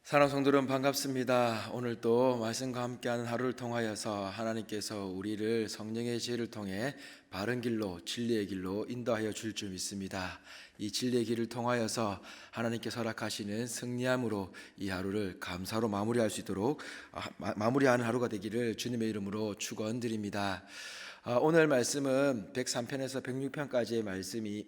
사랑하는 성도들 반갑습니다. 오늘 또 말씀과 함께하는 하루를 통하여서 하나님께서 우리를 성령의 지혜를 통해 바른 길로 진리의 길로 인도하여 줄 줄 믿습니다. 이 진리의 길을 통하여서 하나님께서 허락하시는 승리함으로 이 하루를 감사로 마무리할 수 있도록 마무리하는 하루가 되기를 주님의 이름으로 축원드립니다. 오늘 말씀은 103편에서 106편까지의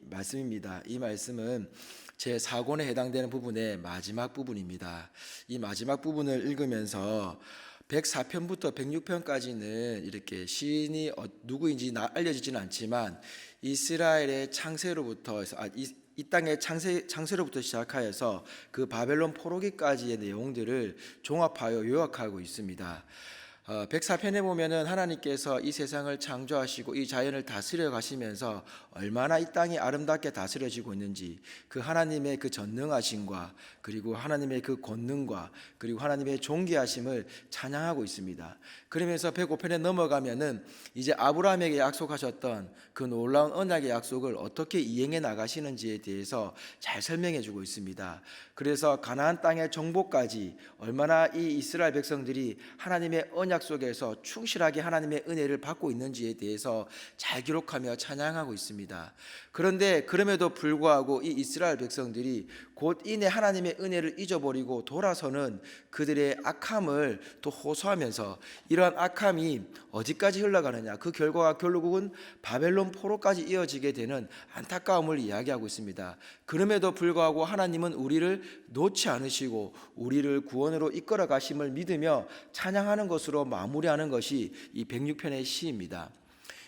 말씀입니다. 이 말씀은 제 4권에 해당되는 부분의 마지막 부분입니다. 이 마지막 부분을 읽으면서 104편부터 106편까지는 이렇게 시인이 누구인지 알려지지는 않지만 이스라엘의 창세로부터 이 땅의 창세로부터 시작하여서 그 바벨론 포로기까지의 내용들을 종합하여 요약하고 있습니다. 104편에 보면은 하나님께서 이 세상을 창조하시고 이 자연을 다스려 가시면서 얼마나 이 땅이 아름답게 다스려지고 있는지 그 하나님의 그 전능하심과 그리고 하나님의 그 권능과 그리고 하나님의 존귀하심을 찬양하고 있습니다. 그러면서 105편에 넘어가면은 이제 아브라함에게 약속하셨던 그 놀라운 언약의 약속을 어떻게 이행해 나가시는지에 대해서 잘 설명해 주고 있습니다. 그래서 가나안 땅의 정복까지 얼마나 이 이스라엘 백성들이 하나님의 언약 속에서 충실하게 하나님의 은혜를 받고 있는지에 대해서 잘 기록하며 찬양하고 있습니다. 그런데 그럼에도 불구하고 이 이스라엘 백성들이 곧 이내 하나님의 은혜를 잊어버리고 돌아서는 그들의 악함을 또 호소하면서 이러한 악함이 어디까지 흘러가느냐, 그 결과가 결국은 바벨론 포로까지 이어지게 되는 안타까움을 이야기하고 있습니다. 그럼에도 불구하고 하나님은 우리를 놓지 않으시고 우리를 구원으로 이끌어 가심을 믿으며 찬양하는 것으로 마무리하는 것이 이 106편의 시입니다.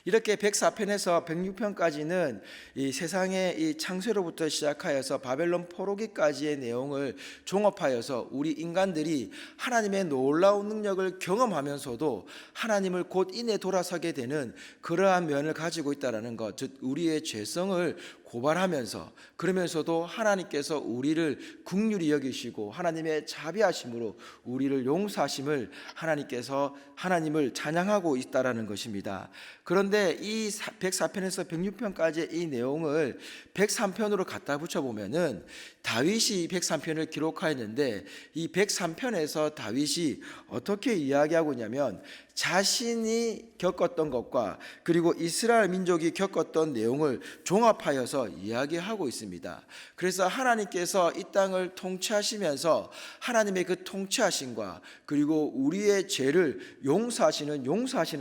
이렇게 104편에서 106편까지는 이 세상의 이 창세로부터 시작하여서 바벨론 포로기까지의 내용을 종합하여서 우리 인간들이 하나님의 놀라운 능력을 경험하면서도 하나님을 곧 인해 돌아서게 되는 그러한 면을 가지고 있다는 것, 즉 우리의 죄성을 고발하면서 그러면서도 하나님께서 우리를 긍휼히 여기시고 하나님의 자비하심으로 우리를 용서하심을 하나님을 찬양하고 있다라는 것입니다. 그런데 이 104편에서 106편까지의 이 내용을 103편으로 갖다 붙여 보면은 다윗이 103편을 기록하였는데 이 103편에서 다윗이 어떻게 이야기하고 있냐면 자신이 겪었던 것과 그리고 이스라엘 민족이 겪었던 내용을 종합하여서 이야기하고 있습니다. 그래서 하나님께서 이 땅을 통치하시면서 하나님의 그 통치하심과 그리고 우리의 죄를 용서하시는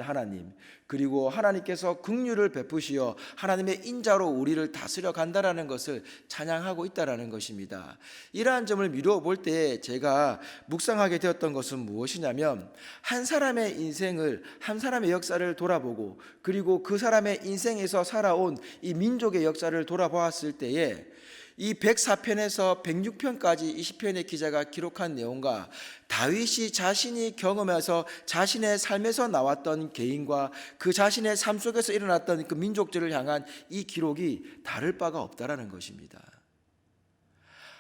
하나님, 그리고 하나님께서 긍휼을 베푸시어 하나님의 인자로 우리를 다스려 간다라는 것을 찬양하고 있다라는 것입니다. 이러한 점을 미루어 볼 때 제가 묵상하게 되었던 것은 무엇이냐면 한 사람의 인생을, 한 사람의 역사를 돌아보고 그리고 그 사람의 인생에서 살아온 이 민족의 역사를 돌아보았을 때에 이 104편에서 106편까지 20편의 기자가 기록한 내용과 다윗이 자신이 경험해서 자신의 삶에서 나왔던 개인과 그 자신의 삶 속에서 일어났던 그 민족들을 향한 이 기록이 다를 바가 없다라는 것입니다.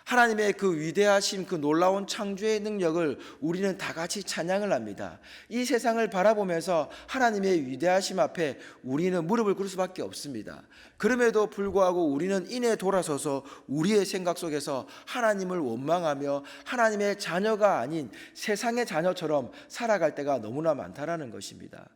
하나님의 그 위대하심, 그 놀라운 창조의 능력을 우리는 다 같이 찬양을 합니다. 이 세상을 바라보면서 하나님의 위대하심 앞에 우리는 무릎을 꿇을 수밖에 없습니다. 그럼에도 불구하고 우리는 이내 돌아서서 우리의 생각 속에서 하나님을 원망하며 하나님의 자녀가 아닌 세상의 자녀처럼 살아갈 때가 너무나 많다라는 것입니다.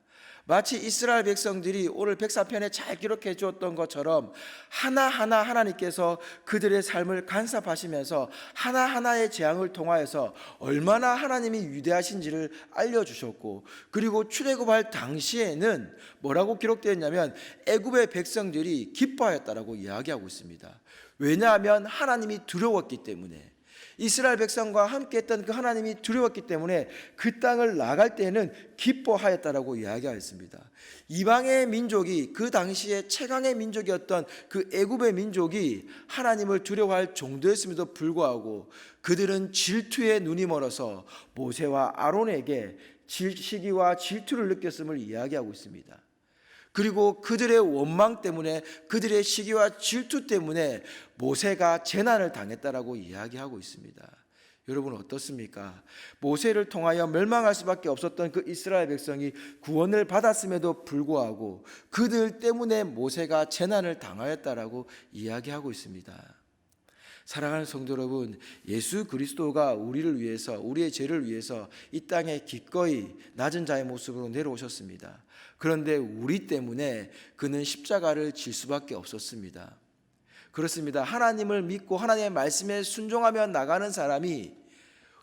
마치 이스라엘 백성들이 오늘 104편에 잘 기록해 주었던 것처럼 하나하나 하나님께서 그들의 삶을 간섭하시면서 하나하나의 재앙을 통하여서 얼마나 하나님이 위대하신지를 알려주셨고, 그리고 출애굽할 당시에는 뭐라고 기록되어 있냐면 애굽의 백성들이 기뻐하였다라고 이야기하고 있습니다. 왜냐하면 하나님이 두려웠기 때문에, 이스라엘 백성과 함께했던 그 하나님이 두려웠기 때문에 그 땅을 나갈 때에는 기뻐하였다라고 이야기하였습니다. 이방의 민족이, 그 당시에 최강의 민족이었던 그 애굽의 민족이 하나님을 두려워할 정도였음에도 불구하고 그들은 질투에 눈이 멀어서 모세와 아론에게 시기와 질투를 느꼈음을 이야기하고 있습니다. 그리고 그들의 원망 때문에, 그들의 시기와 질투 때문에 모세가 재난을 당했다라고 이야기하고 있습니다. 여러분 어떻습니까? 모세를 통하여 멸망할 수밖에 없었던 그 이스라엘 백성이 구원을 받았음에도 불구하고 그들 때문에 모세가 재난을 당하였다라고 이야기하고 있습니다. 사랑하는 성도 여러분, 예수 그리스도가 우리를 위해서, 우리의 죄를 위해서 이 땅에 기꺼이 낮은 자의 모습으로 내려오셨습니다. 그런데 우리 때문에 그는 십자가를 질 수밖에 없었습니다. 그렇습니다. 하나님을 믿고 하나님의 말씀에 순종하며 나가는 사람이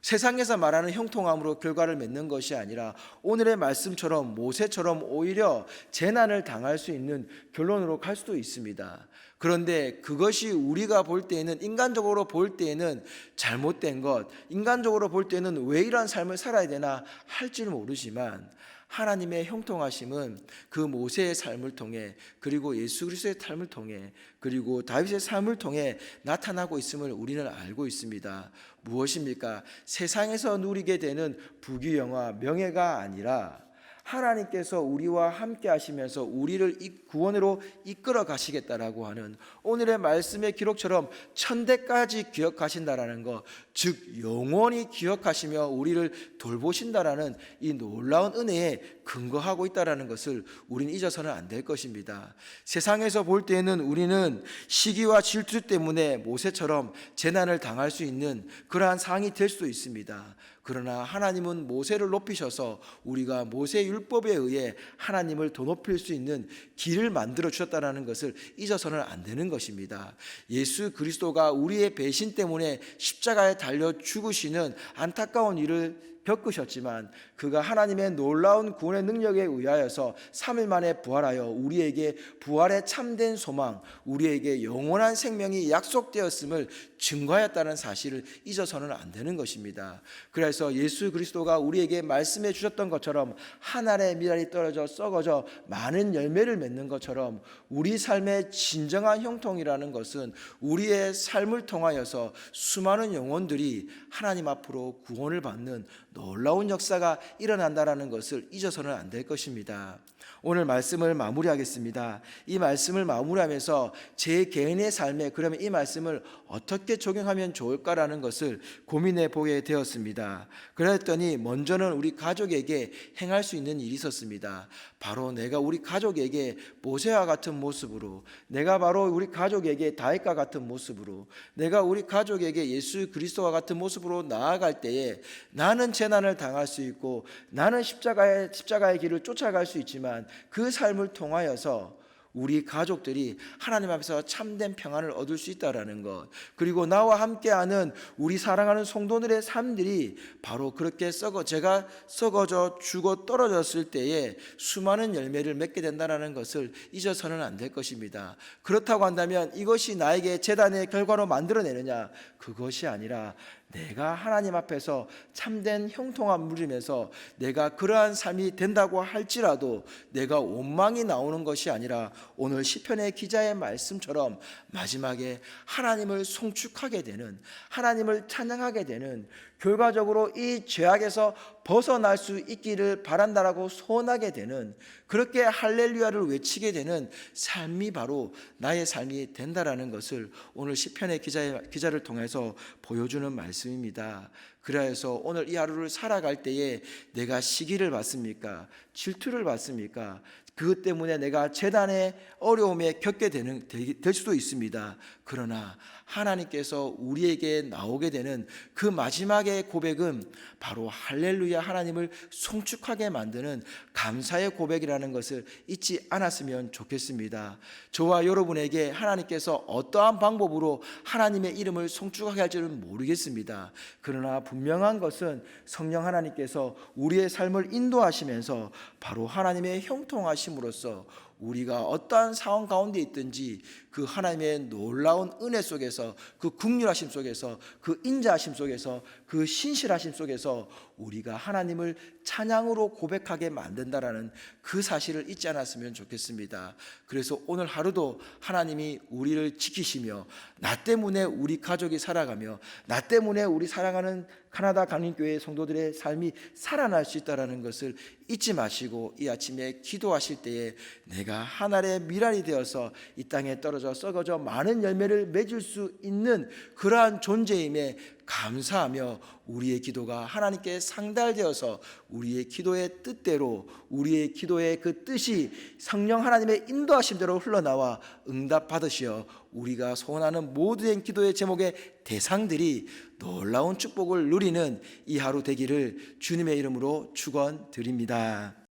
세상에서 말하는 형통함으로 결과를 맺는 것이 아니라 오늘의 말씀처럼 모세처럼 오히려 재난을 당할 수 있는 결론으로 갈 수도 있습니다. 그런데 그것이 우리가 볼 때에는, 인간적으로 볼 때에는 잘못된 것, 인간적으로 볼 때는 왜 이런 삶을 살아야 되나 할지는 모르지만, 하나님의 형통하심은 그 모세의 삶을 통해, 그리고 예수 그리스도의 삶을 통해, 그리고 다윗의 삶을 통해 나타나고 있음을 우리는 알고 있습니다. 무엇입니까? 세상에서 누리게 되는 부귀영화, 명예가 아니라 하나님께서 우리와 함께 하시면서 우리를 구원으로 이끌어 가시겠다라고 하는 오늘의 말씀의 기록처럼 천대까지 기억하신다라는 것, 즉 영원히 기억하시며 우리를 돌보신다라는 이 놀라운 은혜에 근거하고 있다라는 것을 우리는 잊어서는 안 될 것입니다. 세상에서 볼 때에는 우리는 시기와 질투 때문에 모세처럼 재난을 당할 수 있는 그러한 상황이 될 수도 있습니다. 그러나 하나님은 모세를 높이셔서 우리가 모세 율법에 의해 하나님을 더 높일 수 있는 길을 만들어 주셨다는 것을 잊어서는 안 되는 것입니다. 예수 그리스도가 우리의 배신 때문에 십자가에 달려 죽으시는 안타까운 일을 겪으셨지만 그가 하나님의 놀라운 구원의 능력에 의하여서 3일 만에 부활하여 우리에게 부활의 참된 소망, 우리에게 영원한 생명이 약속되었음을 증거하였다는 사실을 잊어서는 안 되는 것입니다. 그래서 예수 그리스도가 우리에게 말씀해 주셨던 것처럼 한 알의 밀알이 떨어져 썩어져 많은 열매를 맺는 것처럼 우리 삶의 진정한 형통이라는 것은 우리의 삶을 통하여서 수많은 영혼들이 하나님 앞으로 구원을 받는 놀라운 역사가 일어난다라는 것을 잊어서는 안 될 것입니다. 오늘 말씀을 마무리하겠습니다. 이 말씀을 마무리하면서 제 개인의 삶에 그러면 이 말씀을 어떻게 적용하면 좋을까라는 것을 고민해 보게 되었습니다. 그랬더니 먼저는 우리 가족에게 행할 수 있는 일이 있었습니다. 바로 내가 우리 가족에게 모세와 같은 모습으로, 내가 바로 우리 가족에게 다윗과 같은 모습으로, 내가 우리 가족에게 예수 그리스도와 같은 모습으로 나아갈 때에 나는 재난을 당할 수 있고 나는 십자가의 길을 쫓아갈 수 있지만 그 삶을 통하여서 우리 가족들이 하나님 앞에서 참된 평안을 얻을 수 있다라는 것, 그리고 나와 함께하는 우리 사랑하는 성도들의 삶들이 바로 그렇게 제가 썩어져 죽어 떨어졌을 때에 수많은 열매를 맺게 된다는 것을 잊어서는 안 될 것입니다. 그렇다고 한다면 이것이 나에게 재단의 결과로 만들어내느냐? 그것이 아니라 내가 하나님 앞에서 참된 형통함을 누리면서 내가 그러한 삶이 된다고 할지라도 내가 원망이 나오는 것이 아니라 오늘 시편의 기자의 말씀처럼 마지막에 하나님을 송축하게 되는, 하나님을 찬양하게 되는, 결과적으로 이 죄악에서 벗어날 수 있기를 바란다라고 소원하게 되는, 그렇게 할렐루야를 외치게 되는 삶이 바로 나의 삶이 된다라는 것을 오늘 시편의 기자를 통해서 보여주는 말씀입니다. 그래서 오늘 이 하루를 살아갈 때에 내가 시기를 받습니까? 질투를 받습니까? 그것 때문에 내가 재단의 어려움에 겪게 될 수도 있습니다. 그러나 하나님께서 우리에게 나오게 되는 그 마지막의 고백은 바로 할렐루야, 하나님을 송축하게 만드는 감사의 고백이라는 것을 잊지 않았으면 좋겠습니다. 저와 여러분에게 하나님께서 어떠한 방법으로 하나님의 이름을 송축하게 할지는 모르겠습니다. 그러나 분명한 것은 성령 하나님께서 우리의 삶을 인도하시면서 바로 하나님의 형통하심으로써 우리가 어떠한 상황 가운데 있든지 그 하나님의 놀라운 은혜 속에서, 그 긍휼하심 속에서, 그 인자하심 속에서, 그 신실하심 속에서 우리가 하나님을 찬양으로 고백하게 만든다라는 그 사실을 잊지 않았으면 좋겠습니다. 그래서 오늘 하루도 하나님이 우리를 지키시며 나 때문에 우리 가족이 살아가며 나 때문에 우리 사랑하는 카나다 강림교회 성도들의 삶이 살아날 수 있다는 것을 잊지 마시고 이 아침에 기도하실 때에 내가 한 알의 밀알이 되어서 이 땅에 떨어져 썩어져 많은 열매를 맺을 수 있는 그러한 존재임에 감사하며 우리의 기도가 하나님께 상달되어서 우리의 기도의 뜻대로, 우리의 기도의 그 뜻이 성령 하나님의 인도하심대로 흘러나와 응답받으시어 우리가 소원하는 모든 기도의 제목의 대상들이 놀라운 축복을 누리는 이 하루 되기를 주님의 이름으로 축원드립니다.